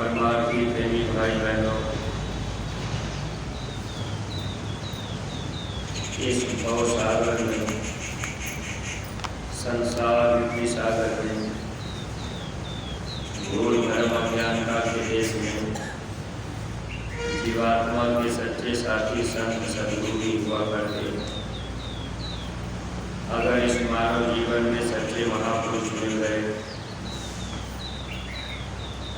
परमार्थी प्रेमी भाई बहनों, इस भव सागर में, संसार रूपी सागर में, भूल भरम अज्ञानता के देश में जीवात्मा के सच्चे साथी संत सद्गुरु ही हुआ करते। अगर इस मानव जीवन में सच्चे महापुरुष मिल गए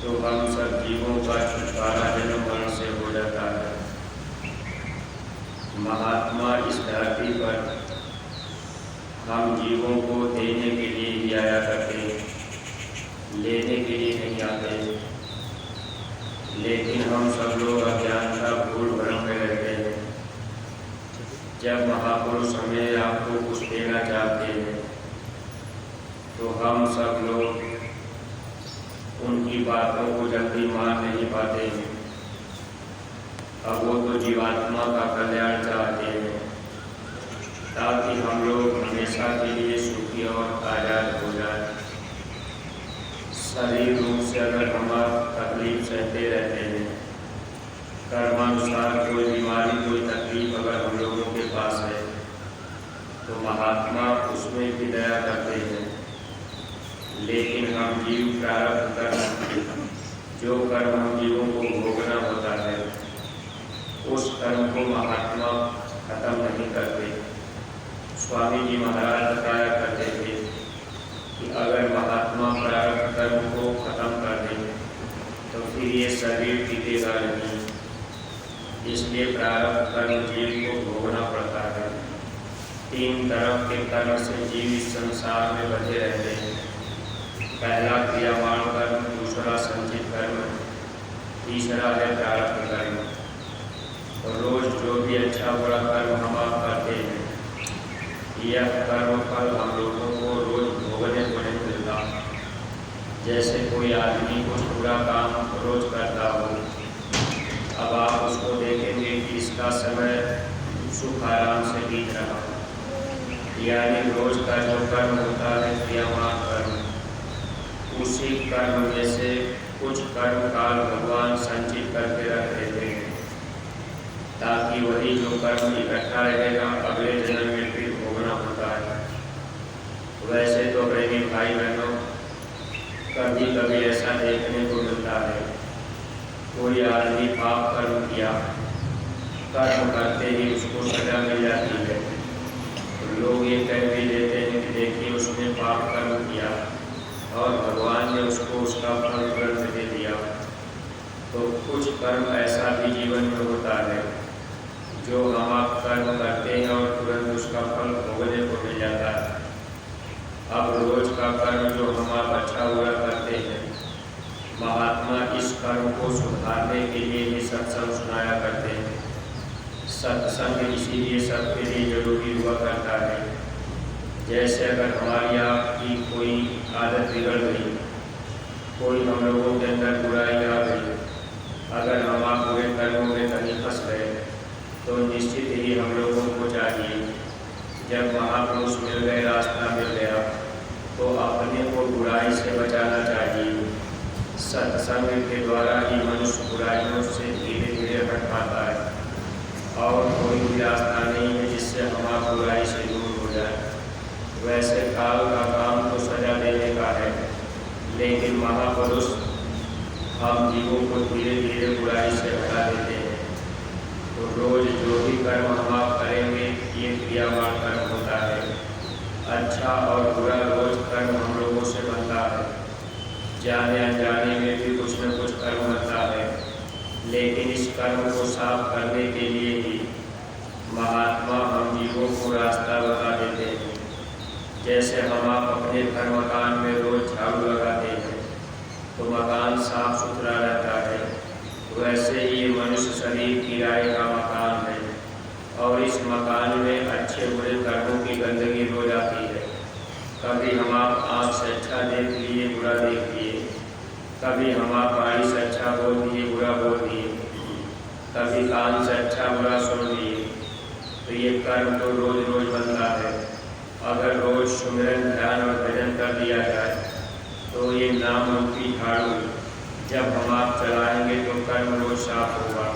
तो हम सब जीवों का छुटकारा जन्म मरण से हो जाता है। महात्मा इस धरती पर हम जीवों को देने के लिए ही आया करते, लेने के लिए नहीं आते। लेकिन हम सब लोग अज्ञानता भूल भ्रम में रहते हैं। जब महापुरुष हमें आपको कुछ देना चाहते हैं तो हम सब लोग उनकी बातों को जल्दी मान नहीं पाते हैं। अब वो तो जीवात्मा का कल्याण चाहते हैं ताकि हम लोग हमेशा के लिए सुखी और आजाद हो जाए। शरीर रूप से अगर हम तकलीफ सहते रहते हैं, कर्मानुसार कोई बीमारी कोई तकलीफ अगर हम लोगों के पास है तो महात्मा उसमें भी दया करते हैं। लेकिन हम जीव प्रारब्ध कर्म, जो कर्म हम जीवों को भोगना होता है, उस कर्म को महात्मा खत्म नहीं करते। स्वामी जी महाराज बताया करते थे कि अगर महात्मा प्रारब्ध कर्म को खत्म कर दें तो फिर ये शरीर टिकेगा नहीं। इसलिए प्रारब्ध कर्म जीव को भोगना पड़ता है। 3 तरह के कर्म से जीव इस संसार में बचे रहते हैं। पहला क्रियावान कर्म, दूसरा संचित कर्म, तीसरा है प्रारब्ध कर्म। और रोज जो भी अच्छा बुरा कर्म हम आप करते हैं, यह कर्म फल हम लोगों को रोज भोगने को नहीं मिलता। जैसे कोई आदमी कुछ बुरा काम रोज करता हो, अब आप उसको देखेंगे कि इसका समय सुख आराम से बीत रहा, यानी रोज का जो कर्म होता है क्रियावान कर्म, उसी कर्म में से कुछ कर्म काल भगवान संचित करके रख देते हैं ताकि वही जो कर्म इकट्ठा रहेगा अगले जन्म में फिर भोगना होता है। वैसे तो प्रेमी भाई बहनों, कभी कभी ऐसा देखने को मिलता है, कोई आदमी पाप कर्म किया, कर्म करते ही उसको सजा मिल जाती है। तो लोग ये कह भी देते हैं कि देखिए उसने पाप कर्म किया और भगवान ने उसको उसका फल तुरंत दे दिया। तो कुछ कर्म ऐसा भी जीवन में होता है जो हम आप कर्म करते हैं और तुरंत उसका फल भोगने को मिल जाता है। अब रोज का कर्म जो हम आप अच्छा बुरा करते हैं, महात्मा इस कर्म को सुधारने के लिए ही सत्संग सुनाया करते हैं। सत्संग इसीलिए सबके लिए जरूरी हुआ करता है। जैसे अगर हमारी आपकी कोई आदत बिगड़ गई, कोई हम लोगों के अंदर बुराई आ गई, अगर हम आप बुरे कर्मों में कहीं फंस गए तो निश्चित ही हम लोगों को चाहिए, जब महापुरुष मिल गए, रास्ता मिल गया, तो अपने को बुराई से बचाना चाहिए। सत्संग के द्वारा ही मनुष्य बुराइयों से धीरे धीरे हट पाता है और कोई भी रास्ता नहीं है जिससे हम आप बुराई से दूर हो जाए। वैसे काल का काम तो सजा देने का है, लेकिन महापुरुष हम जीवों को धीरे धीरे बुराई से हटा देते हैं। तो रोज जो भी कर्म हम आप करेंगे ये क्रियावान कर्म होता है। अच्छा और बुरा रोज कर्म हम लोगों से बनता है, जाने अनजाने में भी कुछ न कुछ कर्म बनता है। लेकिन इस कर्म को साफ करने के लिए ही महात्मा हम जीवों को रास्ता बता देते हैं। जैसे हम आप अपने घर मकान में रोज झाड़ू लगाते हैं तो मकान साफ सुथरा रहता है, वैसे ही मनुष्य शरीर किराए का मकान है और इस मकान में अच्छे बुरे कर्मों की गंदगी हो जाती है। कभी हम आप आँख से अच्छा देख लिए, बुरा देख लिए, कभी हम आप गाड़ी से अच्छा बोल दिए, बुरा बोल दिए, कभी कान से अच्छा बुरा सुन लिए। तो ये कर्म तो रोज रोज बनता है। अगर रोज सुमिरन ध्यान और भजन कर दिया जाए तो ये नाम रूपी झाड़ू जब हम आप चलाएंगे तो कर्म रोज साफ होगा।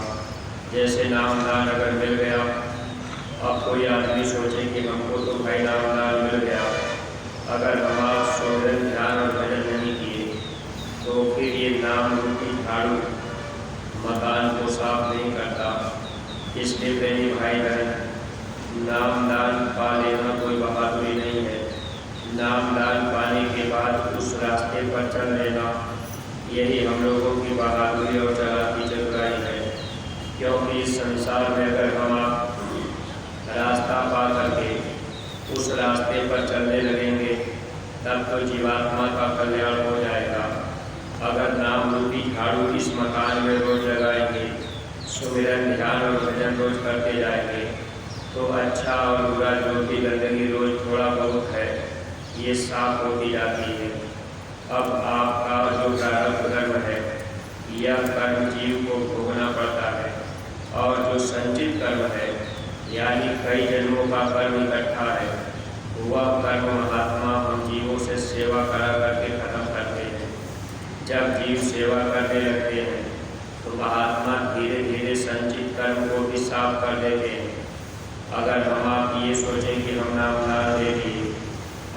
जैसे नामदान अगर मिल गया, अब कोई आदमी सोचे कि हमको तो भाई नामदान मिल गया, अगर हम आप सुमिरन ध्यान और भजन नहीं किए तो फिर ये नाम रूपी झाड़ू मकान को साफ नहीं करता। इसलिए प्रेमी भाई बहन, नामदान पा लेना कोई बहादुरी नहीं है। नामदान पाने के बाद उस रास्ते पर चल लेना, यही हम लोगों की बहादुरी और चालाकी चतुराई है। क्योंकि इस संसार में अगर हम आप रास्ता पा करके उस रास्ते पर चलने लगेंगे तब तो जीवात्मा का कल्याण हो जाएगा। अगर नाम रूपी झाड़ू इस मकान में रोज लगाएंगे, सुमिरन ध्यान और भजन रोज करते जाएंगे, तो अच्छा और बुरा जो भी गंदगी रोज थोड़ा बहुत है ये साफ होती जाती है। अब आपका जो प्रारब्ध कर्म है यह कर्म जीव को भोगना पड़ता है, और जो संचित कर्म है यानी कई जन्मों का कर्म इकट्ठा है, वह कर्म महात्मा हम जीवों से सेवा करा करके खत्म करते हैं। जब जीव सेवा करने लगते हैं तो महात्मा धीरे धीरे संचित कर्म को भी साफ कर देते हैं। अगर हम आप ये सोचें कि हम नामदान दे दिए,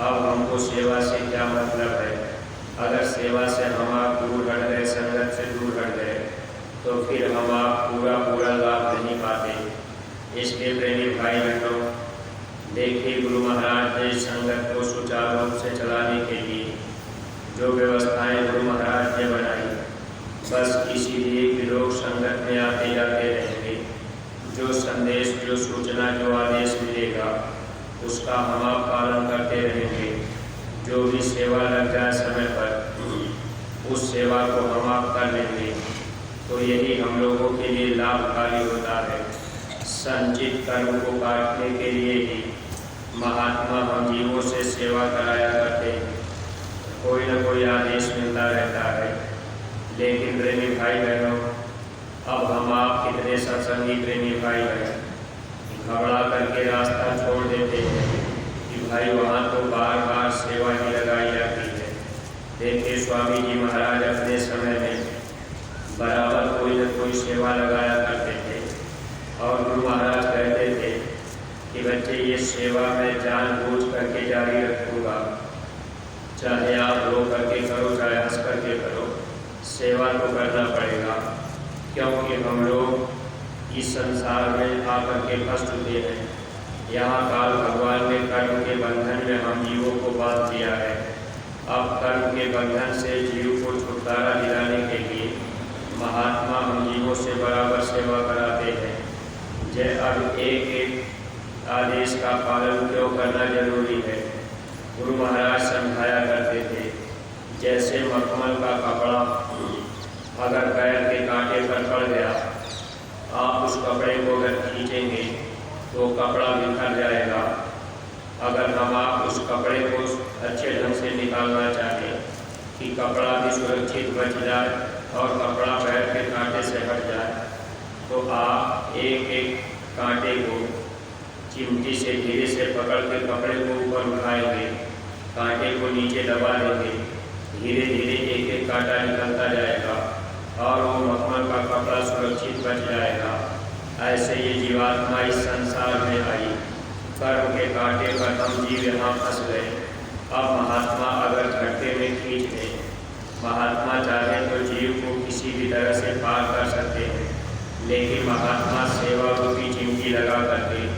अब हमको सेवा से क्या मतलब है, अगर सेवा से हम आप दूर हट गए, संगत से दूर हट गए, तो फिर हम आप पूरा लाभ नहीं पाते। इसलिए प्रेमी भाई बहनों, देखिए गुरु महाराज ने संगत को सुचारू रूप से चलाने के लिए जो व्यवस्थाएं गुरु महाराज ने बनाई, बस इसीलिए कि लोग संगत में आते जाते रहेंगे। जो संदेश, जो सूचना, जो आदेश मिलेगा उसका हम आप पालन करते रहेंगे। जो भी सेवा लग जाए समय पर उस सेवा को हम आप कर लेंगे, तो यही हम लोगों के लिए लाभकारी होता है। संचित कर्म को काटने के लिए ही महात्मा हम जीवों से सेवा कराया करते हैं। कोई न कोई आदेश मिलता रहता है। लेकिन प्रेमी भाई बहनों, अब हम आप कितने सत्संगी प्रेमी भाई बहन घबरा करके रास्ता छोड़ देते हैं कि भाई वहाँ तो बार बार सेवा ही लगाई जाती है। देखिए स्वामी जी महाराज अपने समय में बराबर कोई न कोई सेवा लगाया करते थे, और गुरु महाराज कहते थे कि बच्चे ये सेवा मैं जानबूझ करके जारी रखूँगा, चाहे आप रो करके करो चाहे हंस करके करो, सेवा तो करना पड़ेगा। क्योंकि हम लोग इस संसार में आकर के फंस चुके हैं। यहाँ काल भगवान ने कर्म के बंधन में हम जीवों को बांध दिया है। अब कर्म के बंधन से जीव को छुटकारा दिलाने के लिए महात्मा हम जीवों से बराबर सेवा कराते हैं। जय अब एक एक आदेश का पालन क्यों करना जरूरी है, गुरु महाराज समझाया करते थे। जैसे मखमल का कपड़ा अगर पैर के कांटे पर पड़ गया, आप उस कपड़े को अगर खींचेंगे तो कपड़ा बिखर जाएगा। अगर हम आप उस कपड़े को अच्छे ढंग से निकालना चाहें कि कपड़ा भी सुरक्षित बच जाए और कपड़ा पैर के कांटे से हट जाए, तो आप एक एक कांटे को चिमटी से धीरे से पकड़ के कपड़े को ऊपर उठाएंगे, कांटे को नीचे दबा देंगे, धीरे धीरे एक एक कांटा निकलता जाएगा और वो मखमल का कपड़ा सुरक्षित बच जाएगा। ऐसे ये जीवात्मा इस संसार में आई, कर्म के कांटे पर हम जीव यहाँ फंस गए। अब महात्मा अगर झटके में खींच दें, महात्मा चाहे तो जीव को किसी भी तरह से पार कर सकते हैं, लेकिन महात्मा सेवा रूपी चिमटी लगा करके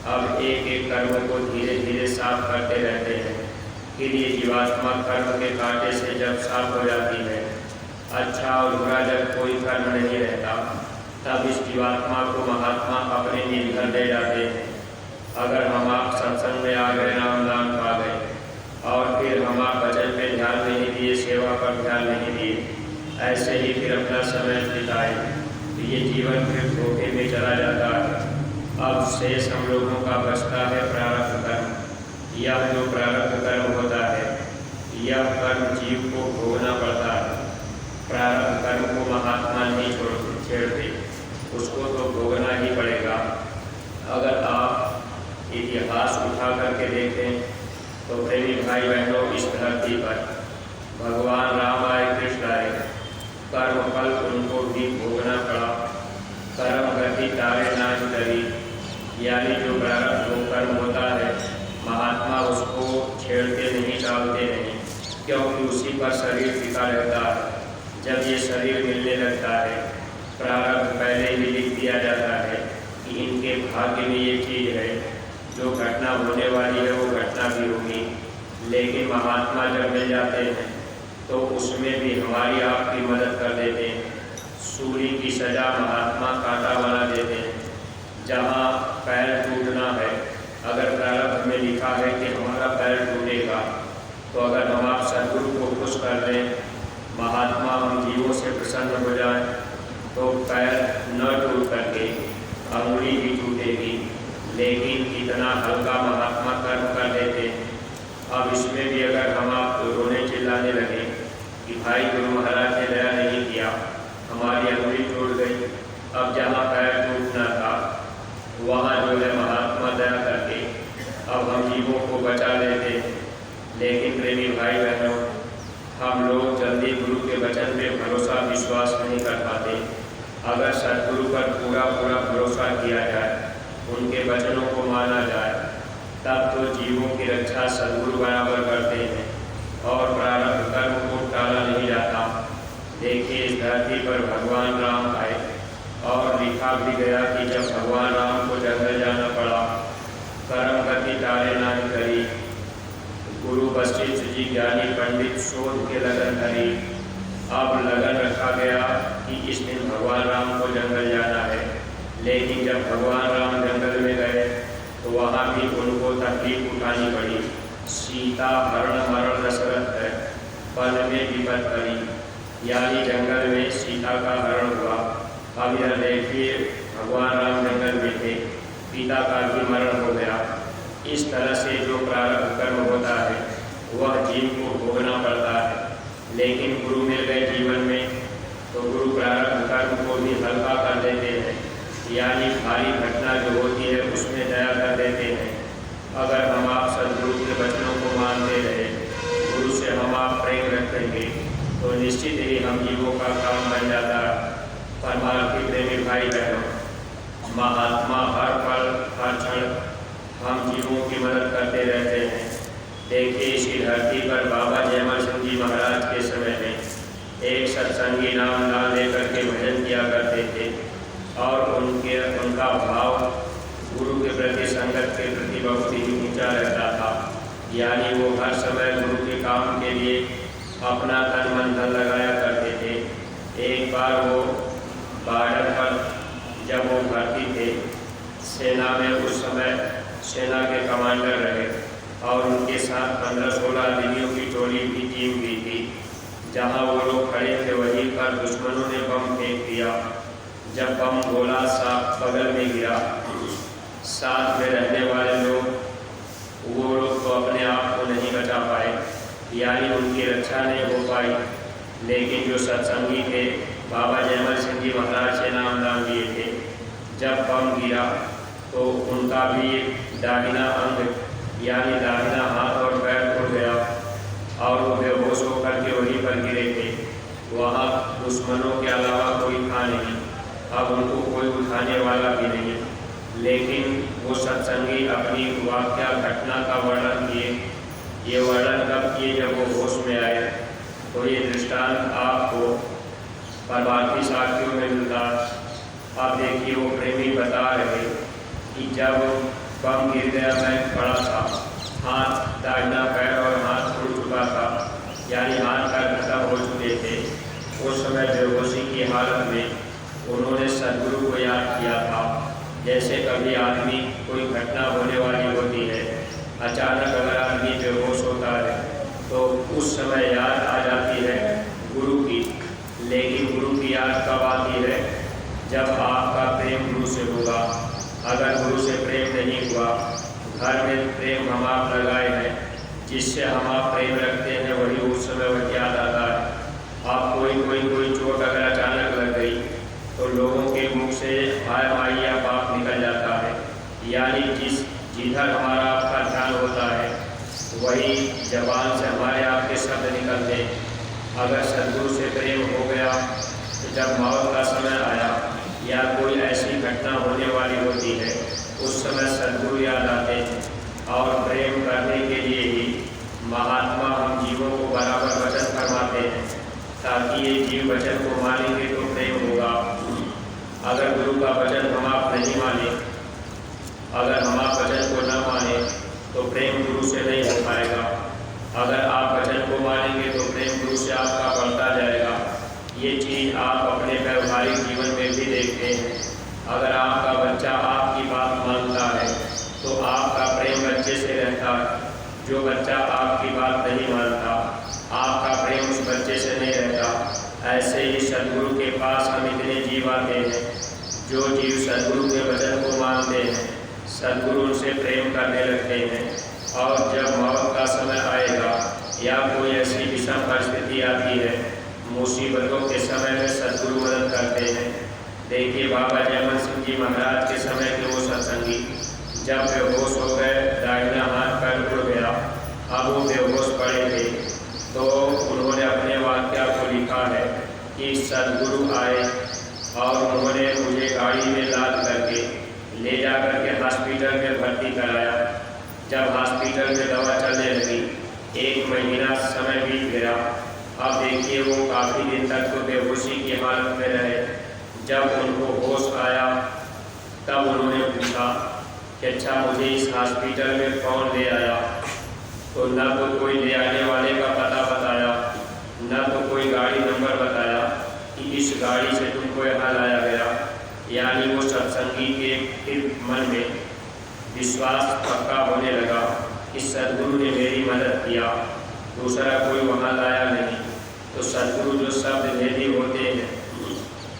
अब एक एक कर्म को धीरे धीरे साफ करते रहते हैं। फिर ये जीवात्मा कर्म के कांटे से जब साफ हो जाती है, अच्छा और बुरा जब कोई कर्म नहीं रहता, तब इस जीवात्मा को महात्मा अपने निर्भर ले जाते हैं। अगर हम आप सत्संग में आ गए, नाम दान पा गए, और फिर हम आप भजन पे ध्यान नहीं दिए, सेवा पर ध्यान नहीं दिए, ऐसे ही फिर अपना समय बिताए, तो ये जीवन फिर धोखे में चला जाता है। अब शेष हम लोगों का बचता है प्रारब्ध कर्म। यह जो प्रारब्ध कर्म होता है, यह कर्म जीव को भोगना पड़ता है। प्रारब्ध कर्म को महात्मा नहीं छेड़ते, उसको तो भोगना ही पड़ेगा। अगर आप इतिहास उठा करके देखें तो प्रेमी भाई बहनों, इस धरती पर भगवान राम आए, कृष्ण आए, कर्म फल उनको भी भोगना पड़ा। कर्म गति तारे नाश करी, यानी जो प्रारब्ध कर्म होता है महात्मा उसको छेड़ते नहीं, टालते नहीं, क्योंकि उसी पर शरीर टिका रहता है। जब ये शरीर मिलने लगता है प्रारब्ध पहले ही लिख दिया जाता है कि इनके भाग्य में ये चीज़ है, जो घटना होने वाली है वो घटना भी होगी। लेकिन महात्मा जब मिल जाते हैं तो उसमें भी हमारी आपकी मदद कर देते हैं। सूली की सज़ा महात्मा कांटा बना देते हैं। जहाँ पैर टूटना है, अगर प्रारब्ध में लिखा है कि हमारा पैर टूटेगा, तो अगर हम आप सद्गुरु को खुश कर दें, महात्मा हम जीवों से प्रसन्न हो जाए, तो पैर न टूट करके अंगुली भी टूटेगी। लेकिन इतना हल्का महात्मा कर्म कर देते हैं। अब इसमें भी अगर हम आप रोने चिल्लाने लगे कि भाई गुरु महाराज ने दया नहीं किया, हमारी अंगुली टूट गई, अब जहाँ पैर टूटना था वहाँ जो है महात्मा दया करके अब हम जीवों को बचा लेते हैं। लेकिन प्रेमी भाई बहनों, हम लोग जल्दी गुरु के वचन पे भरोसा विश्वास नहीं कर पाते। अगर सद्गुरु पर पूरा पूरा भरोसा किया जाए, उनके वचनों को माना जाए, तब तो जीवों की रक्षा सद्गुरु बराबर करते हैं और प्रारब्ध कर्म को टाला नहीं जाता। देखिए, इस धरती पर भगवान राम आए और लिखा भी गया कि जब भगवान राम को जंगल जाना पड़ा, कर्म गति तारे नाश करी, गुरु वशिष्ठ जी ज्ञानी पंडित शोध के लगन धरी। अब लगन रखा गया कि इस दिन भगवान राम को जंगल जाना है। लेकिन जब भगवान राम जंगल में गए तो वहाँ भी उनको तकलीफ उठानी पड़ी। सीता हरण मरण दशरथ है, पल में विपद करी, यानी जंगल में सीता का हरण हुआ। अब यह देखिए, भगवान राम जंगल में थे, पिता का भी मरण हो गया। इस तरह से जो प्रारब्ध कर्म होता है वह जीव को भोगना पड़ता है। लेकिन गुरु मिल गए जीवन में तो गुरु प्रारब्ध कर्म को भी हल्का कर देते हैं, यानी भारी घटना जो होती है उसमें दया कर देते हैं। अगर हम आप सद्गुरु के वचनों को मानते रहे, गुरु से हम आप प्रेम रखेंगे, तो निश्चित ही हम जीवों का काम बन जाता है। परमार्थी प्रेमी भाई बहनों, महात्मा हर पल हर क्षण हम जीवों की मदद करते रहते हैं। देखिए, इसी धरती पर बाबा जयमल सिंह जी महाराज के समय में एक सत्संगी नाम दान लेकर के भजन किया करते थे और उनका भाव गुरु के प्रति, संगत के प्रति बहुत ही ऊंचा रहता था। यानी वो हर समय गुरु के काम के लिए अपना तन मन धन लगाया करते थे। एक बार वो बॉर्डर पर जब वो भर्ती थे, सेना में उस समय सेना के कमांडर रहे और उनके साथ 15-16 आदमियों की टोली भी टीम भी थी। जहाँ वो लोग खड़े थे वहीं पर दुश्मनों ने बम फेंक दिया। जब बम गोला साथ बगल में गिरा, साथ में रहने वाले लोग वो लोग तो अपने आप को नहीं बचा पाए, यानी उनकी रक्षा नहीं हो पाई। लेकिन जो सत्संगी थे, बाबा जयमल सिंह जी महाराज से नाम दान दिए थे, जब बम गिरा तो उनका भी दाहिना अंग यानी दाहिना हाथ और पैर टूट गया और वो बेहोश होकर के वहीं पर गिरे थे। वहाँ दुश्मनों के अलावा कोई था नहीं, अब उनको कोई उठाने वाला भी नहीं। लेकिन वो सत्संगी अपनी वाक्या घटना का वर्णन किए। ये वर्णन कब किए? जब वो होश में आए। तो ये दृष्टांत आपको परमार्थी साथियों में मिलता। आप देखिए, वो प्रेमी बता रहे कि जब बम गिर गया, मैं पड़ा था, हाथ दाहिना पैर और हाथ टूट चुका था, यानी हाथ पैर खत्म हो चुके थे। उस समय बेहोशी की हालत में उन्होंने सद्गुरु को याद किया था। जैसे कभी आदमी कोई घटना होने वाली होती है, अचानक अगर आदमी बेहोश होता है तो उस समय याद आ जाती है गुरु की। लेकिन गुरु की याद कब आती है? जब आपका प्रेम गुरु से होगा। अगर गुरु से प्रेम नहीं हुआ, घर में प्रेम हम आप लगाए हैं, जिससे हम आप प्रेम रखते हैं, वही उस समय वह याद आता है। आप कोई चोट अगर अचानक लग गई तो लोगों के मुख से हाय माई या बाप निकल जाता है, यानी जिधर हमारा आपका ध्यान होता है वही जबान से हमारे आपके शब्द निकलते हैं। अगर सद्गुरु से प्रेम हो गया तो जब मौत का समय आया या कोई ऐसी घटना होने वाली होती है उस समय सद्गुरु याद आते हैं। और प्रेम करने के लिए ही महात्मा हम जीवों को बराबर वचन फरमाते हैं, ताकि ये जीव वचन को मानेंगे तो प्रेम होगा। अगर गुरु का वचन हम आप नहीं माने, अगर हम आप वचन को न माने तो प्रेम गुरु से नहीं हो पाएगा। अगर आप वचन को मानेंगे तो प्रेम गुरु से आपका बढ़ता जाएगा। ये चीज़ आप अपने व्यवहारिक जीवन में भी देखते हैं। अगर आपका बच्चा आपकी बात मानता है तो आपका प्रेम बच्चे से रहता है। जो बच्चा आपकी बात नहीं मानता, आपका प्रेम उस बच्चे से नहीं रहता। ऐसे ही सद्गुरु के पास हम इतने जीव आते हैं जो जीव सद्गुरु के वचन को मानते हैं, सद्गुरु उनसे प्रेम करने लगते हैं। और जब मौत का समय आएगा या कोई ऐसी विषम परिस्थिति आती है, मुसीबतों के समय में सद्गुरु मदद करते हैं। देखिए बाबा जयमल सिंह जी महाराज के समय के वो सत्संगी जब बेहोश हो गए, दाहिना हाथ पैर उड़ गया, अब वो बेहोश पड़े थे, तो उन्होंने अपने वाक्य को लिखा है कि सद्गुरु आए और उन्होंने मुझे गाड़ी में लाद करके ले जा करके हॉस्पिटल में भर्ती कराया। जब हॉस्पिटल में दवा चलने लगी, 1 महीना समय बीत गया। अब देखिए वो काफ़ी दिन तक तो बेहोशी की हालत में रहे। जब उनको होश आया तब उन्होंने पूछा कि अच्छा मुझे इस हॉस्पिटल में कौन ले आया? तो न तो कोई ले आने वाले का पता बताया, न तो कोई गाड़ी नंबर बताया कि इस गाड़ी से तुमको यहाँ लाया गया। यानी वो सत्संगी के फिर मन में विश्वास पक्का होने लगा कि सद्गुरु ने मेरी मदद किया, दूसरा कोई वहाँ लाया नहीं। तो सद्गुरु जो शब्द भेदी होते हैं,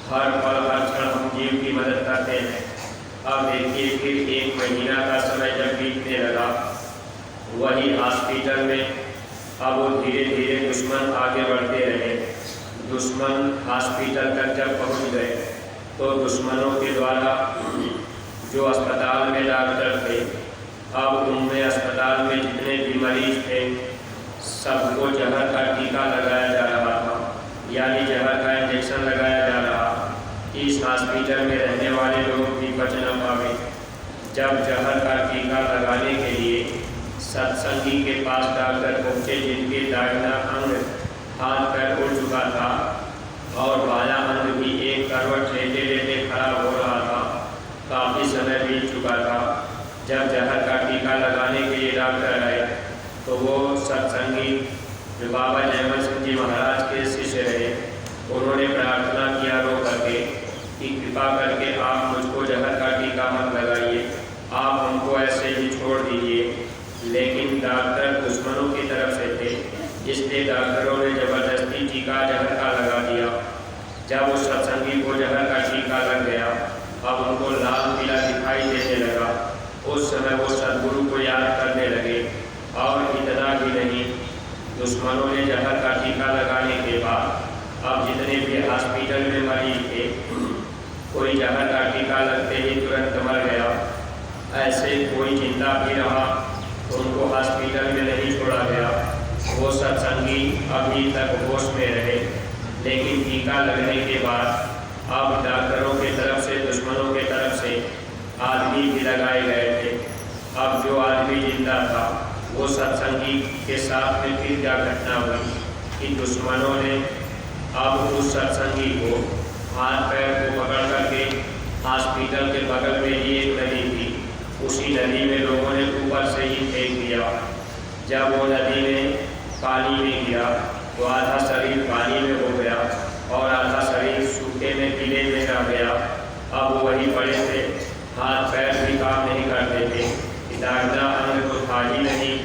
हर पल हर क्षण हम जीव की मदद करते हैं। अब देखिए फिर 1 महीना का समय जब बीतने लगा, वही हॉस्पिटल में अब वो धीरे धीरे दुश्मन आगे बढ़ते रहे। दुश्मन हॉस्पिटल तक जब पहुंच गए तो दुश्मनों के द्वारा जो अस्पताल में डॉक्टर थे, अब उनमें अस्पताल में जितने भी मरीज थे सबको जहर का टीका लगाया जा रहा था, यानी जहर का इंजेक्शन लगाया जा रहा। इस हॉस्पिटल में रहने वाले लोग भी बच न पाए। जब जहर का टीका लगाने के लिए सत्संगी के पास डॉक्टर पहुँचे, जिनके दाहिना अंग हाथ पैर उड़ चुका था और बायां अंग भी एक करवट लेते लेते खड़ा हो रहा था, काफ़ी समय बीत चुका था। जब जहर का टीका लगाने के लिए डॉक्टर आए तो वो सत्संगी जो बाबा जयमल सिंह जी महाराज के शिष्य रहे, उन्होंने प्रार्थना किया रो करके कि कृपा करके आप मुझको जहर का टीका मत लगाइए, आप हमको ऐसे ही छोड़ दीजिए। लेकिन डॉक्टर दुश्मनों की तरफ से थे, इसलिए डॉक्टरों ने ज़बरदस्ती टीका जहर का लगा दिया। जब उस सत्संगी को जहर का टीका लग गया, अब उनको लाल पीला दिखाई देने लगा। उस समय वो सद्गुरु को याद करने लगे। और इतना भी नहीं, दुश्मनों ने जहर का टीका लगाने के बाद अब जितने भी हॉस्पिटल में मरीज थे, कोई जहर का टीका लगते ही तुरंत मर गया। ऐसे कोई जिंदा भी रहा तो उनको हॉस्पिटल में नहीं छोड़ा गया। वो सत्संगी अभी तक होश में रहे, लेकिन टीका लगने के बाद अब डॉक्टरों की तरफ से, दुश्मनों की तरफ से आदमी भी लगाए गए थे। अब जो आदमी जिंदा था वो सत्संगी के साथ में फिर क्या घटना हुई कि दुश्मनों ने अब उस सत्संगी को हाथ पैर को पकड़ करके हॉस्पिटल के बगल में ही एक नदी थी, उसी नदी में लोगों ने ऊपर से ही फेंक दिया। जब वो नदी में पानी में गिरा तो आधा शरीर पानी में हो गया और आधा शरीर सूखे में पीले में रह गया। अब वही पड़े थे, हाथ पैर भी काम नहीं करते थे, दाहिना अंग तो था ही नहीं,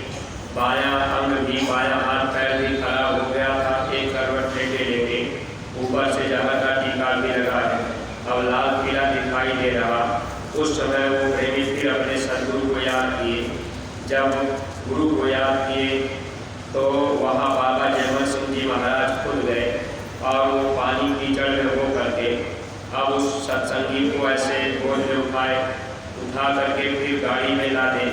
बायां अंग भी, बायां हाथ पैर भी खड़ा हो गया था एक करवट लेटे लेटे। ऊपर से जहर का टीका भी लगा है, अब लाल पीला दिखाई दे रहा। उस समय वो प्रेमी फिर अपने सद्गुरु को याद किए। जब गुरु को याद किए तो वहाँ बाबा जयमल सिंह जी महाराज खुद गए और वो पानी कीचड़ में हो करके अब उस सत्संगी को ऐसे गोद में उठा करके फिर गाड़ी में ला दे।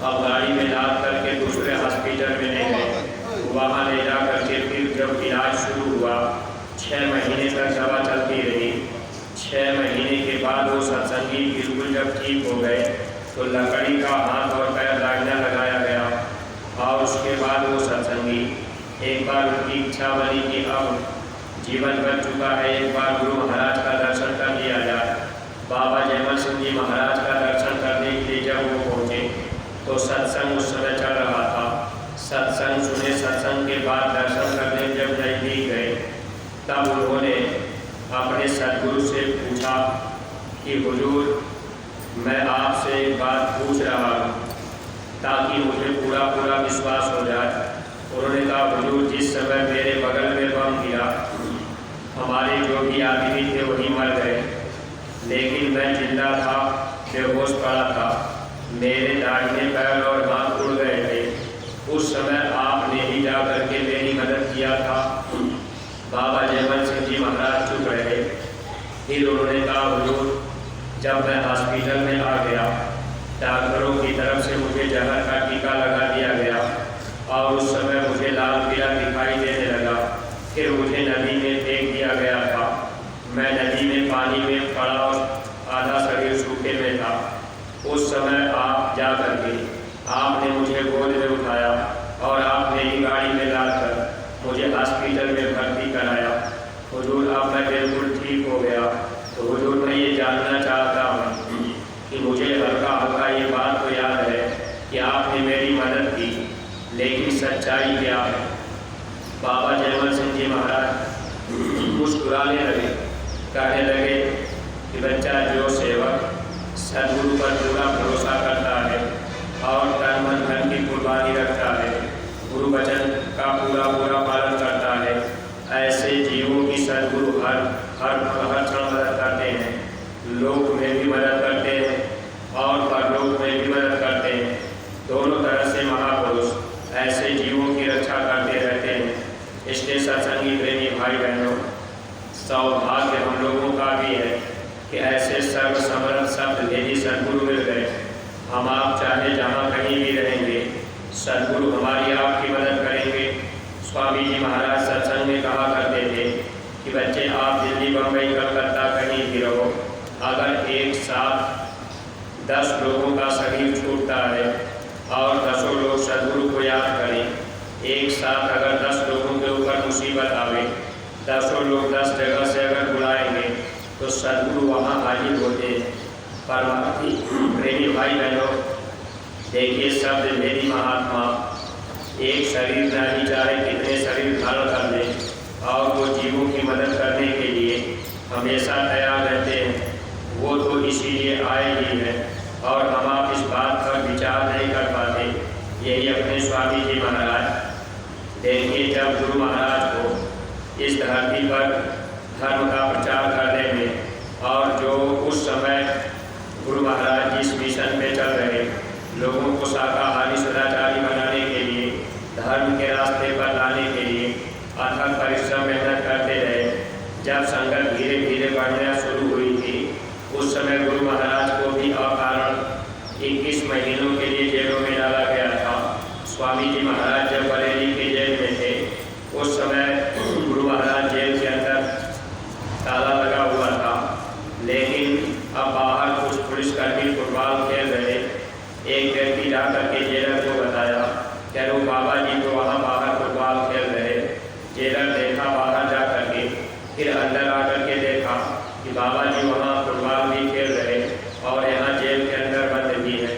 अब गाड़ी में ला करके दूसरे हॉस्पिटल में ले गए, वहाँ ले जा करके फिर जब इलाज शुरू हुआ 6 महीने तक दवा चलती रही। 6 महीने के बाद वो सत्संगी बिल्कुल जब ठीक हो गए तो लकड़ी का हाथ और पैर दागना लगाया गया और उसके बाद वो सत्संगी एक बार उनकी इच्छा बनी कि अब जीवन बन चुका है, एक बार गुरु महाराज का दर्शन कर लिया जाए। बाबा जयमल सिंह जी महाराज का दर्शन करने के लिए जब वो पहुँचे तो सत्संग उस समय चल रहा था। सत्संग सुने, सत्संग के बाद दर्शन करने जब नजदीक गए तब उन्होंने अपने सदगुरु से पूछा कि हुजूर, मैं आपसे एक बात पूछ रहा हूँ ताकि मुझे पूरा विश्वास हो जाए। उन्होंने कहा, हुजूर, जिस समय मेरे बगल में बम गिरा हमारे जो भी आदमी थे वही मर गए, लेकिन मैं जिंदा था, बेहोश पड़ा था, मेरे दाहिने पैर और हाथ उड़ गए थे। उस समय आपने ही जा करके मेरी मदद किया था। बाबा जयमल सिंह जी महाराज चुप रहे। फिर उन्होंने कहा, हुजूर, जब मैं हॉस्पिटल में आ गया डॉक्टरों की तरफ से मुझे जहर का टीका लगा दिया गया और उस समय मुझे लाल पीला दिखाई देने लगा। फिर मुझे नदी में फेंक दिया गया था। मैं नदी में पानी में पड़ा और आधा शरीर सूखे में था। उस समय आप जा करके आपने मुझे गोद में उठाया और आपने ही गाड़ी में लाकर मुझे हॉस्पिटल में भर्ती कराया। हुजूर, अब मैं बिल्कुल ठीक हो गया। तो हुजूर, मैं ये जानना चाहता हूँ कि मुझे हल्का ये बात तो याद है कि आपने मेरी मदद की, लेकिन सच्चाई क्या है? बाबा जयमल सिंह जी महाराज मुस्कुराने लगे, कहने लगे कि बच्चा, जो सेवक सदगुरु पर पूरा भरोसा करता है और तन मन धन की कुर्बानी रखता है, गुरु वचन का पूरा पालन करता है, ऐसे जीवों की सदगुरु हर क्षण मदद करते हैं। लोक में भी मदद करते हैं और परलोक में भी मदद करते हैं। दोनों तरह से महापुरुष ऐसे जीवों की रक्षा करते रहते हैं। इसलिए सत्संगी प्रेमी भाई बहनों, सौभाग्य हम लोगों का भी है कि ऐसे सर्व समर्थ शब्द भेदी सदगुरु मिल गए। हम आप चाहे जहाँ कहीं भी रहेंगे, सदगुरु हमारी आपकी मदद करेंगे। स्वामी जी महाराज सत्संग में कहा करते थे कि बच्चे, आप दिल्ली, बम्बई, कलकत्ता कहीं भी रहो, अगर एक साथ 10 लोगों का शरीर छूटता है और 10 लोग सदगुरु को याद करें, एक साथ अगर 10 लोगों के ऊपर मुसीबत आवे, 10 लोग 10 जगह से अगर बुलाएंगे तो सदगुरु वहाँ हाजिर होते हैं। परमार्थी प्रेमी भाई बहनों, देखिए, शब्द मेरी महात्मा एक शरीर नहीं चाहे कितने शरीर धारण कर ले और वो जीवों की मदद करने के लिए हमेशा तैयार रहते हैं। वो तो इसीलिए आए ही हैं और हम आप इस बात पर विचार नहीं कर पाते। यही अपने स्वामी जी महाराज, देखिए, जब गुरु महाराज को इस धरती पर धर्म का प्रचार करने में और जो उस समय गुरु महाराज जिस मिशन पे चल रहे, लोगों को शाकाहारी सदाचारी बनाने के लिए, धर्म के रास्ते पर लाने के लिए अथक परिश्रम मेहनत करते रहे। जब संगत धीरे धीरे बढ़ना शुरू हुई थी, उस समय गुरु महाराज को भी अकारण 21 महीनों के लिए जेलों में डाला गया था। स्वामी जी महाराज जब बरेली के जेल में थे, उस समय गुरु महाराज जेल के अंदर ताला लगा हुआ था, लेकिन अब बाहर कुछ पुलिसकर्मी फुटबॉल खेल रहे। एक व्यक्ति जाकर के जेलर को बताया, क्या वो बाबा जी तो वहाँ बाहर फुटबॉल खेल रहे। जेलर देखा बाहर जा करके, फिर अंदर आकर के देखा कि बाबा जी वहाँ फुटबॉल भी खेल रहे और यहाँ जेल के अंदर बंद भी है।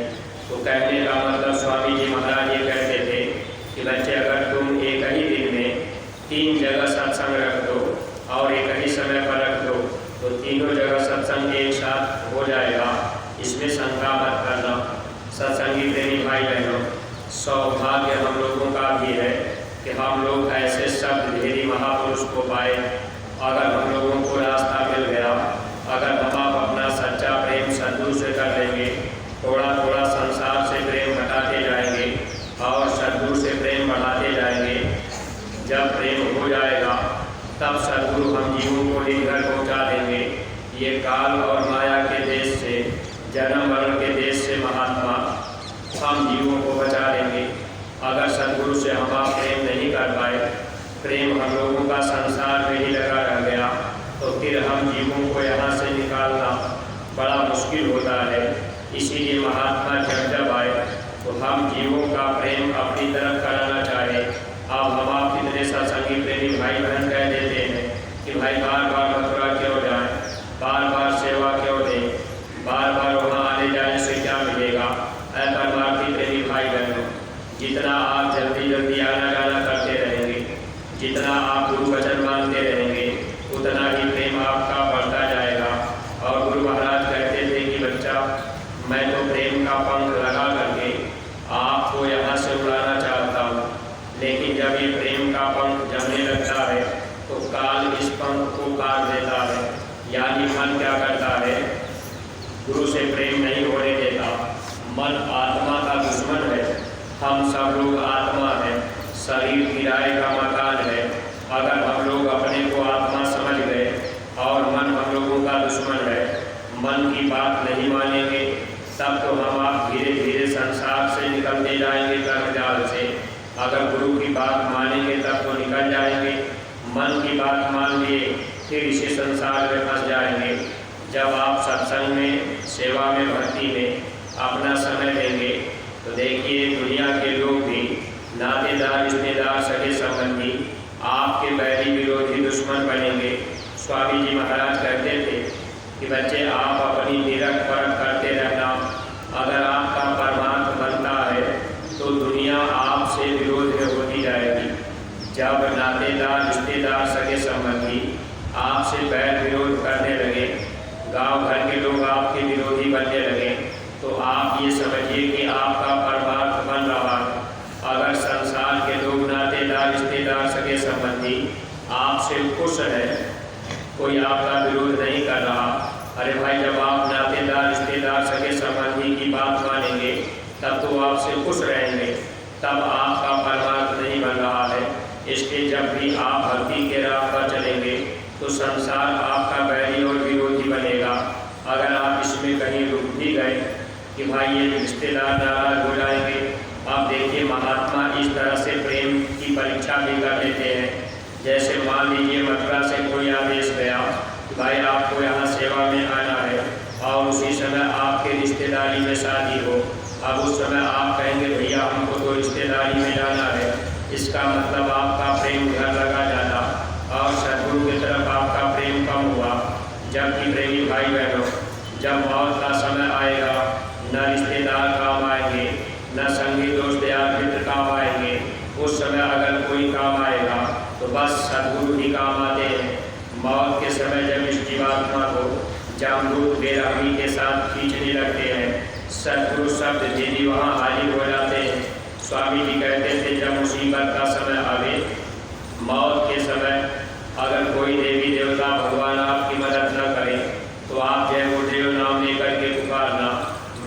तो कहने का मतलब स्वामी जी महाराज ये कहते थे कि बच्चे, अगर तुम एक ही दिन में 3 जगह सत्संग रख दो और एक ही समय पर रख दो तो तीनों जगह सत्संग एक साथ हो जाएगा, इसमें शंका मत करना। सत्संगी प्रेमी भाई बहनों, सौभाग्य हम लोगों का भी है कि हम लोग ऐसे शब्द भेदी महापुरुष को पाए। अगर हम लोगों को रास्ता मिल गया, अगर हम आप अपना सच्चा प्रेम सदगुरु से कर लेंगे, थोड़ा थोड़ा संसार से प्रेम हटाते जाएंगे और सदगुरु से प्रेम बढ़ाते जाएंगे। जब प्रेम हो जाएगा तब सदगुरु हम जीवों को लेकर पहुँचा देंगे। ये काल और माया के देश से, जन्म मरण के देश से महात्मा हम जीवों को बचा लेंगे। अगर सदगुरु से हम आप प्रेम नहीं कर पाए प्रेम हम लोगों का संसार में ही लगा रह गया तो फिर हम जीवों को यहाँ से निकालना बड़ा मुश्किल होता है। इसीलिए महात्मा जब आए तो हम जीवों का प्रेम अपनी तरफ कराना चाहे। अब हम आप कितने सत्संगी प्रेमी भाई बहन कह देते हैं कि भाई बार बार मथुरा क्यों जाएं, बार बार सेवा क्यों दें, बार बार वहाँ आने जाने से क्या मिलेगा। ऐ परमार्थी प्रेमी भाई बहनों, जितना आप जल्दी जल्दी आना जाना करते रहेंगे, जितना आप गुरु वचन मानते रहेंगे, उतना ही प्रेम आपका बढ़ता जाएगा। और गुरु महाराज कहते थे कि बच्चा, मैं तो प्रेम का पंख लगा करके आपको यहाँ से उड़ाना चाहता हूँ, लेकिन जब ये प्रेम का पंख जमने लगता है तो काल इस पंख को काट देता है। यानी मन क्या करता है, गुरु से प्रेम नहीं होने देता। मन आत्मा का दुश्मन है। हम सब लोग आत्मा हैं, शरीर किराए का मकान है। अगर हम लोग अपने को आत्मा समझ गए और मन हम लोगों का दुश्मन है, मन की बात नहीं मानेंगे, तब तो हम आप धीरे धीरे संसार से निकलते जाएंगे कर्मजाल से। अगर गुरु की बात मानेंगे तब तो निकल जाएंगे, मन की बात मान लिए फिर इसी संसार में फंस जाएंगे। जब आप सत्संग में, सेवा में, भक्ति में अपना समय देंगे तो देखिए दुनिया के लोग भी, नातेदार, रिश्तेदार, सगे संबंधी आपके बैरी विरोधी दुश्मन बनेंगे। स्वामी जी महाराज कहते थे कि बच्चे आप अपनी निरख परख करते रहना। अगर आपका परमार्थ बनता है तो दुनिया आपसे विरोध में होती जाएगी। जब नातेदार, रिश्तेदार, सगे संबंधी आपसे बैर विरोध करने लगे, गांव भर के लोग आपके विरोधी बनने लगे, तो आप ये समझिए कि आपका परमार्थ बन रहा है। अगर संसार के लोग, नातेदार, रिश्तेदार, सगे संबंधी आपसे खुश है, कोई आपका विरोध नहीं कर रहा, अरे भाई जब आप नातेदार, रिश्तेदार, सगे संबंधी की बात मानेंगे तब तो आपसे खुश रहेंगे, तब आपका परमार्थ नहीं बन रहा है। इसलिए जब भी आप भक्ति के राह पर चलेंगे तो संसार आपका बैरी और विरोधी बनेगा। अगर आप इसमें कहीं रुक भी गए कि भाई ये रिश्तेदार नाराज हो जाएंगे, आप देखिए महात्मा इस तरह से प्रेम की परीक्षा भी कर लेते हैं। जैसे मान लीजिए मथुरा से कोई आदेश गया कि भाई आपको यहाँ सेवा में आना है और उसी समय आपके रिश्तेदारी में शादी हो। अब उस समय आप कहेंगे भैया हमको तो रिश्तेदारी में जाना है, इसका मतलब आपका प्रेम घर लगा जाता और सदगुरु की तरफ आपका प्रेम कम हुआ। जबकि प्रेमी भाई बहनों, जब मौत का समय आएगा न रिश्तेदार काम आएंगे, न संगी दोस्त यार मित्र काम आएंगे। उस समय अगर कोई काम आएगा तो बस सदगुरु ही काम आते हैं। मौत के समय जब इस जीवात्मा को जमदूत बेरहमी के साथ खींचने लगते हैं, सदगुरु शब्द दीदी वहाँ हाजिर हो जाते हैं। स्वामी जी कहते थे जब मुसीबत का समय आवे, मौत के समय अगर कोई देवी देवता भगवान आपकी मदद न करे तो आप जय गुरुदेव नाम लेकर के पुकारना,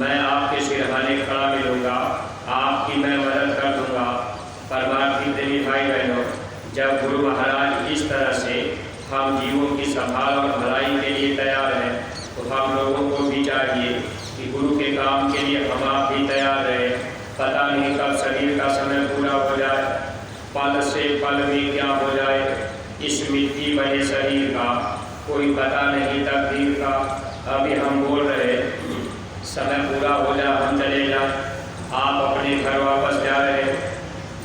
मैं आपके सिरहाने खड़ा मिलूँगा, आपकी मैं मदद कर दूँगा। परमार्थी प्रेमी भाई बहनों, जब गुरु महाराज इस तरह से हम जीवों की संभाल और भलाई के लिए तैयार हैं तो हम लोगों को भी चाहिए कि गुरु के काम के लिए हम आप भी तैयार रहें। पता नहीं कब शरीर का समय पूरा हो जाए, पल से पल में क्या हो जाए। इस मिट्टी बने शरीर का कोई पता नहीं तकदीर का। अभी हम बोल रहे समय पूरा हो जाए हम चले जाए, आप अपने घर वापस जा रहे,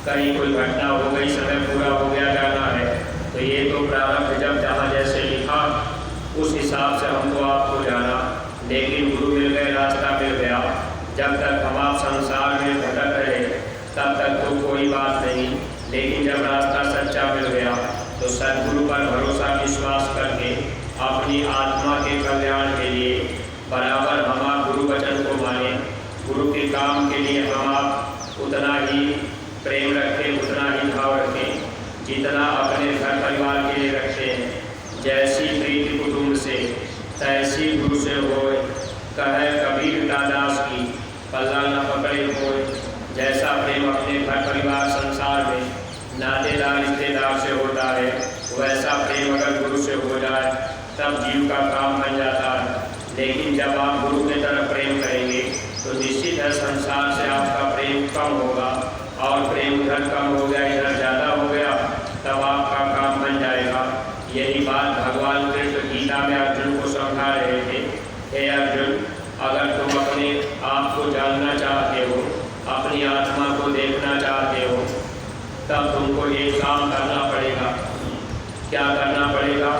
कहीं कोई घटना हो गई, समय पूरा हो गया, जाना है, तो ये तो प्रारंभ जब जहाँ जैसे लिखा उस हिसाब से हमको आपको जाना। लेकिन गुरु मिल गए, रास्ता मिल गया। जब तक हम आप संसार में भटक रहे तब तक तो कोई बात नहीं, लेकिन जब रास्ता सच्चा मिल गया तो सदगुरु पर भरोसा विश्वास करके अपनी आत्मा के कल्याण के लिए बराबर हम आप गुरु वचन को माने। गुरु के काम के लिए हम आप उतना ही प्रेम रखें, उतना ही भाव रखें जितना अपने घर परिवार के लिए रखते हैं। जैसी प्रीति कुटुंब से तैसी गुरु से होए, कहे कबीर दास की पल्ला न पकड़े कोई। जैसा प्रेम अपने घर परिवार संसार में नातेदार रिश्तेदार से होता है, वैसा प्रेम अगर गुरु से हो जाए तब जीव का काम बन जाता है। लेकिन जब आप गुरु की तरफ प्रेम करेंगे तो निश्चित है संसार से आपका प्रेम कम होगा, और प्रेम उधर कम हो गया इधर ज़्यादा हो गया, तब आप तुमको एक काम करना पड़ेगा। क्या करना पड़ेगा?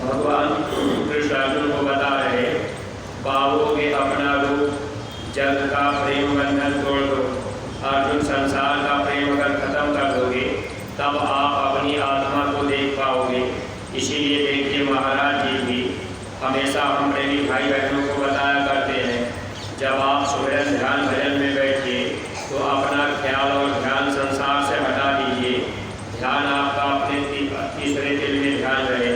भगवान कृष्ण अर्जुन को बता रहे, पाओगे अपना रूप, जग का प्रेम बंधन तोड़ दो। अर्जुन, संसार का प्रेम अगर खत्म कर दोगे तब आप अपनी आत्मा को देख पाओगे। इसीलिए देखिए, महाराज जी भी हमेशा हम प्रेमी भाई बहनों को बताया करते हैं, जब आप सुमिरन ध्यान भजन में बैठिए तो अपना ख्याल और ध्यान संसार से हटा दीजिए। ध्यान आपका अपने तीसरे दिल में ध्यान रहे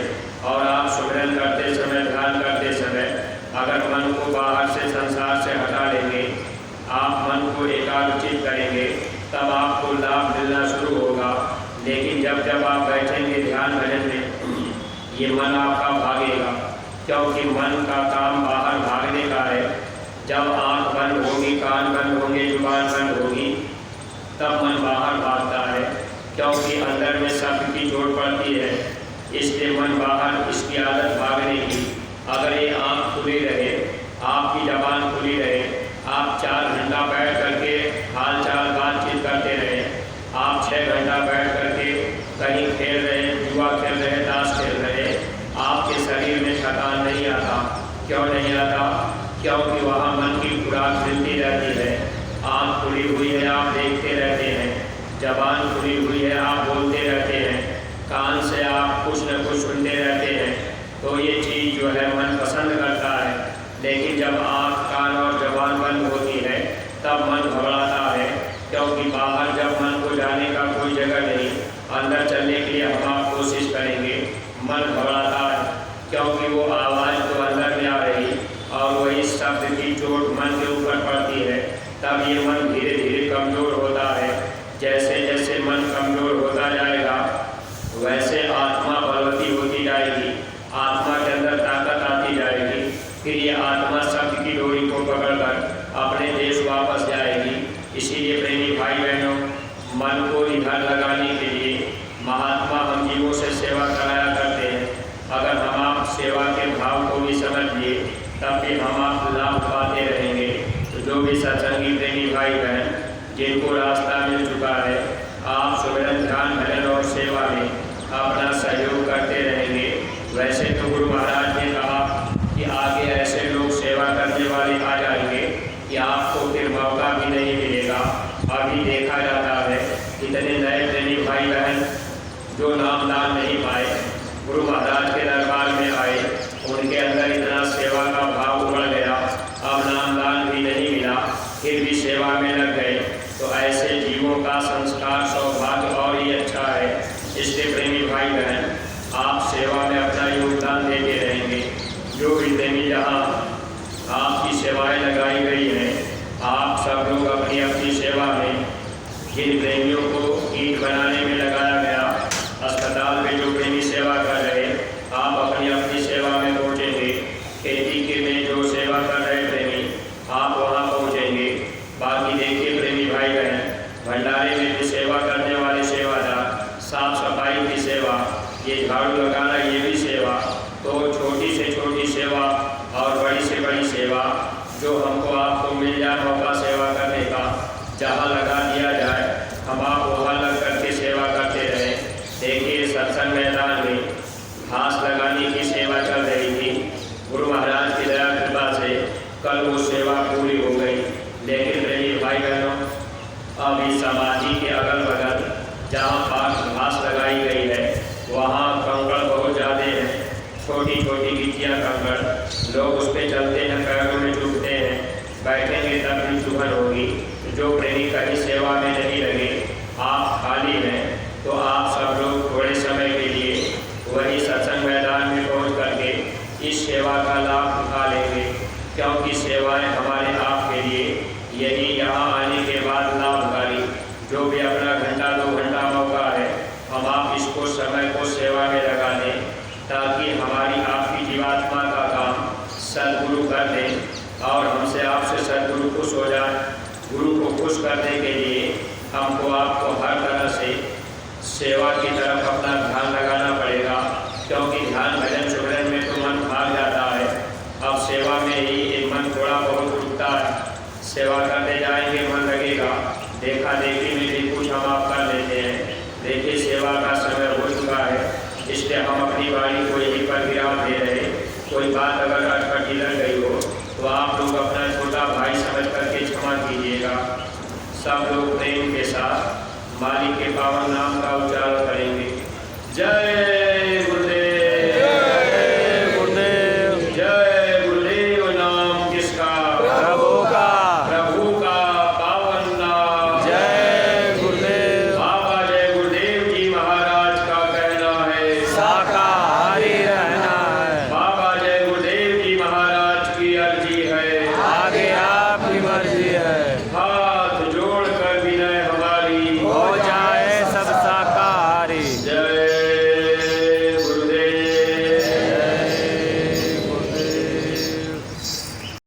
और आप सुमिरन करते समय, ध्यान करते समय अगर मन को बाहर से संसार से हटा लेंगे, आप मन को एकाग्रचित करेंगे, तब आपको लाभ मिलना शुरू होगा। लेकिन जब जब आप बैठेंगे ध्यान भजन में, ये मन आपका भागेगा, क्योंकि मन का काम बाहर भागने का है। जब आँख बंद होगी, कान बंद होंगे, जुबान बंद होगी, तब मन बाहर भागता है, क्योंकि अंदर में शब्द की चोट पड़ती है। इसलिए मन बाहर, इसकी आदत भागने की। अगर ये आँख खुली रहे, आपकी जबान खुली रहे, आप 4 घंटा बैठ करके हाल चाल बातचीत करते रहे, आप 6 घंटा बैठ करके कहीं खेल रहे, जुआ खेल रहे, ताश खेल रहे, आपके शरीर में थकान नहीं आता। क्यों नहीं आता? क्योंकि वहाँ मन की खुराक मिलती रहती है। आँख खुली हुई है, आप देखते रहते हैं, जबान खुली हुई है, आप बोलते रहते हैं, कान से आप कुछ न कुछ सुनते रहते हैं। तो ये चीज़ जो है मन पसंद करता है। लेकिन जब आँख, कान और जबान बंद होती है तब मन घबराता है, क्योंकि बाहर जब मन को जाने का कोई जगह नहीं, अंदर चलने के लिए हम आप कोशिश करेंगे, मन घबराता है, क्योंकि वो आवाज़ तो अंदर में आ रही और वही शब्द की चोट मन के ऊपर पड़ती है। तब ये मन धीरे धीरे कमज़ोर होता है। जैसे जैसे मन कमज़ोर होता जाएगा, वैसे आत्मा बलवती होती जाएगी, आत्मा के अंदर ताकत आती जाएगी। फिर ये आत्मा शब्द की डोरी को पकड़कर अपने देश वापस जाएगी। इसीलिए प्रेमी भाई बहनों, मन को इधर लगाने के लिए महात्मा हम जीवों से सेवा कराया करते हैं। अगर हम आप सेवा के भाव को भी समझ लिए, तब भी हम आप लाभ पाते रहेंगे। तो जो भी सत्संगी प्रेमी भाई बहन जिनको रास्ता मिल चुका है, आप सुमिरन ध्यान भजन और सेवा में अपना सहयोग करते रहेंगे। वैसे तो गुरु महाराज ने कहा कि आगे ऐसे लोग सेवा करने वाले आ जाएंगे कि आपको फिर मौका भी नहीं मिलेगा। अभी देखा जाता है इतने नए प्रेमी भाई बहन जो नामदान नहीं पाए, गुरु महाराज के दरबार में आए, उनके अंदर इतना सेवा का भाव उमड़ गया, अब नामदान भी नहीं मिला, फिर भी सेवा में लग गए। तो ऐसे जीवों का संस्कार, सौभाग्य और ही अच्छा है। इसलिए प्रेमी भाई बहन, आप सेवा में अपना योगदान देते रहेंगे। जो भी प्रेमी जहाँ आपकी सेवाएं लगाई गई हैं, आप सब लोग अपनी अपनी सेवा में, जिन प्रेमियों को ईंट बनाने में लगाया गया, अस्पताल में जो प्रेमी सेवा कर रहे, आप अपनी अपनी सेवा में पहुँचेंगे। खेती के में जो सेवा कर रहे प्रेमी, आप वहाँ पहुँचेंगे। बाकी देखिए प्रेमी भाई बहन, भंडारे में भी सेवा करने वाले सेवादार, साफ सफाई की सेवा, ये झाड़ू लगाना, ये भी सेवा। तो छोटी से छोटी सेवा और बड़ी से बड़ी सेवा जो हमको आपको मिल जाए मौका सेवा करने का, जहाँ लगा दिया जाए हम आप वहाँ लग करके सेवा करते रहें। देखिए सत्संग मैदान में घास लगाने की सेवा चल रही थी, गुरु महाराज की दया कृपा से कल वो सेवा पूरी हो गई। लेकिन प्रेमी भाई बहनों, अभी समाधि के अगल बगल जहाँ पास घास लगाई गई है, वहाँ कंकड़ बहुत ज़्यादा हैं, छोटी छोटी गिट्टियाँ कंकड़, लोग उस पर चलते हैं, पैरों में चुभते हैं, बैठेंगे तब भी चुभन होगी। जो प्रेमी कहीं सेवा में नहीं लगे, आप खाली हैं, तो आप सब लोग थोड़े समय के लिए वही सत्संग मैदान में पहुँच करके इस सेवा का लाभ उठा लेंगे, क्योंकि सेवाएं हमारे आपके लिए यही यहाँ आने के बाद लाभकारी। जो भी अपना घंटा 2 घंटा मौका है, हम आप इसको समय को सेवा में लगा दें, ताकि हमारी आपकी जीवात्मा का काम सद्गुरु कर दें और हमसे आपसे सद्गुरु खुश हो जाए। गुरु को खुश करने के लिए हमको आपको हर तरह से सेवा की तरफ अपना ध्यान लगाना पड़ेगा, क्योंकि ध्यान भजन सुमिरन में तो मन भाग जाता है। अब सेवा में ही एक मन थोड़ा बहुत रुकता है, सेवा करते जाएंगे मन लगेगा, देखा देखी में भी कुछ हम आप कर लेते हैं। कोई बात अगर अटपटी लग गई हो तो आप लोग अपना छोटा भाई समझ करके क्षमा कीजिएगा। सब लोग प्रेम